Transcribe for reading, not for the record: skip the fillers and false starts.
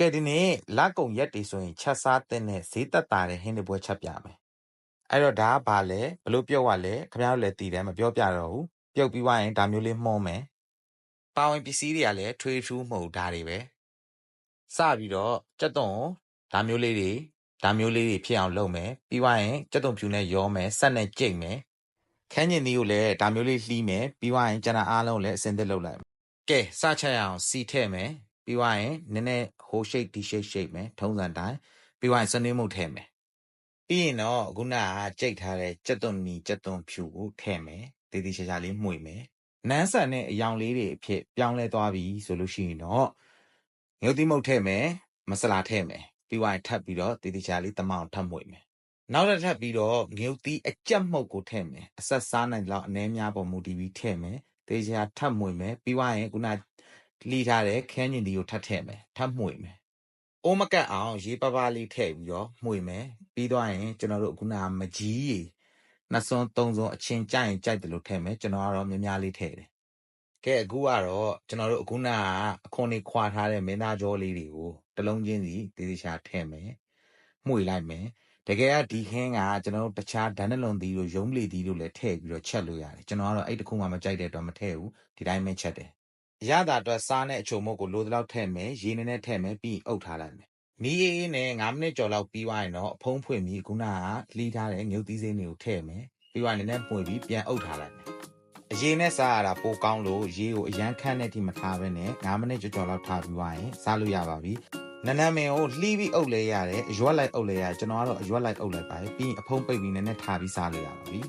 ကဲဒီနေ့လက်ကုံရက်တွေဆိုရင်ချက်စားတဲ့နဲ့ဈေးသက်တာတဲ့ဟင်းတွေပွဲချက်ပြမယ်အဲ့တော့ဒါကဘာလဲဘလို့ပြောရလဲခင်ဗျားတို့လည်းတည်တယ်မပြောပြတော့ဘူးပြုတ်ပြီးွားရင်ဒါမျိုးလေးမှုံးမယ်ပါဝင်ပစ္စည်းတွေကလည်းထွေးထူးမဟုတ်ဒါတွေပဲစပြီးတော့ကြက်သွန်ဒါမျိုးလေးတွေဖြစ်အောင်လုပ်မယ်ပြီးွားရင်ကြက်သွန်ဖြူနဲ့ရောမယ်ဆက်နဲ့ကြိတ်မယ်ခန်းညင်သီးကိုလည်းဒါမျိုးလေးလှီးမယ်ပြီးွားရင်ကျန်တာအားလုံးလည်းအစင်သစ်လုပ်လိုက်ကဲစချက်ရအောင်စီထည့်မယ်ပြီးွားရင်နည်းနည်းဟိုရှိတ်ဒီရှိတ်မယ်ထုံးစံတိုင်းပြီးွားရင်စနေမှုထည့်မယ်ပြီးရင်တော့ခုနကကြိတ်ထားတဲ့ကြက်သွန်မီကြက်သွန်ဖြူကိုထည့်မယ်တေးသေးချာချာလေးမှု့မယ်နန်းဆန်တဲ့အယောင်လေးတွေအဖြစ်ပြောင်းလဲသွားပြီဆိုလို့ရှိရင်တော့ငုတ်သီးမုတ်ထည့်မယ်မဆလာထည့်မယ်ပြီးွားရင်ထပ်ပြီးတော့တေးသေးချာလေးတမောင်ထပ်မှု့မယ်နောက်ထပ်ပြီးတော့ငုတ်သီးအကြက်မှုတ်ကိုထည့်မယ်အဆက်စားနိုင်လောက်အနည်းများပေါ်မူတည်ပြီးထည့်မယ်တေးချာထပ်မှု့မယ်ပြီးွားရင်ခုနလှီးထားတဲ့ခန်းညင်သီးကိုထပ်ထည့်မယ်ထပ်မှု့မယ်အိုးမကတ်အောင်ရေပပလေးထည့်ပြီးတော့မှု့မယ်ပြီးတော့ရင်ကျွန်တော်တို့ခုနမကြီးရေနှစ်စွန်းသုံးစွန်းအချင်းကြိုက်ရင်ကြိုက်တယ်လို့ထည့်မယ်ကျွန်တော်ကတော့များများလေးထည့်တယ်ကဲအခုကတော့ကျွန်တော်တို့အခုနကအခွန်နေခွာထားတဲ့မင်းသားကြောလေးတွေကိုတလုံးချင်းစီတေးသေးချာထည့်မယ်မှု့လိုက်မယ်တကယ်ကဒီဟင်းကကျွန်တော်တို့တခြားဒန်းနလွန်သီးတို့ရုံးပလီသီးတို့လည်းထည့်ပြီးတော့ချက်လို့ရတယ်ကျွန်တော်ကတော့အဲ့တခုမှမကြိုက်တဲ့အတွက်မထည့်ဘူးဒီတိုင်းပဲချက်တယ်ရတာအတွက်စားနဲ့အချုံမုတ်ကိုလိုသလောက်ထည့်မယ်ရေနည်းနည်းထည့်မယ်ပြီးအုပ်ထားလိုက်မယ်မီးအေးနဲ့9မိနစ်ကျော်လောက်ပြီးွားရင်တော့အဖုံးဖွင့်ပြီးခုနကလှီးထားတဲ့ငုတ်သီးစိမ်းတွေကိုထည့်မယ်ပြီးွားနည်းနည်းပွင့်ပြီးပြန်အုပ်ထားလိုက်မယ်အရေနဲ့စားရတာပိုကောင်းလို့ရေကိုအရန်ခန့်တဲ့အထိမထားဘဲနဲ့9မိနစ်ကျော်လောက်ထားပြီးွားရင်စားလို့ရပါပြီနန်းနန်းမင်းကိုလှီးပြီးအုပ်လဲရတယ်အရွက်လိုက်အုပ်လဲရတယ်ကျွန်တော်ကတော့အရွက်လိုက်အုပ်လိုက်ပါပြီးအဖုံးပိတ်ပြီးနည်းနည်းထားပြီးစားလို့ရပါပြီ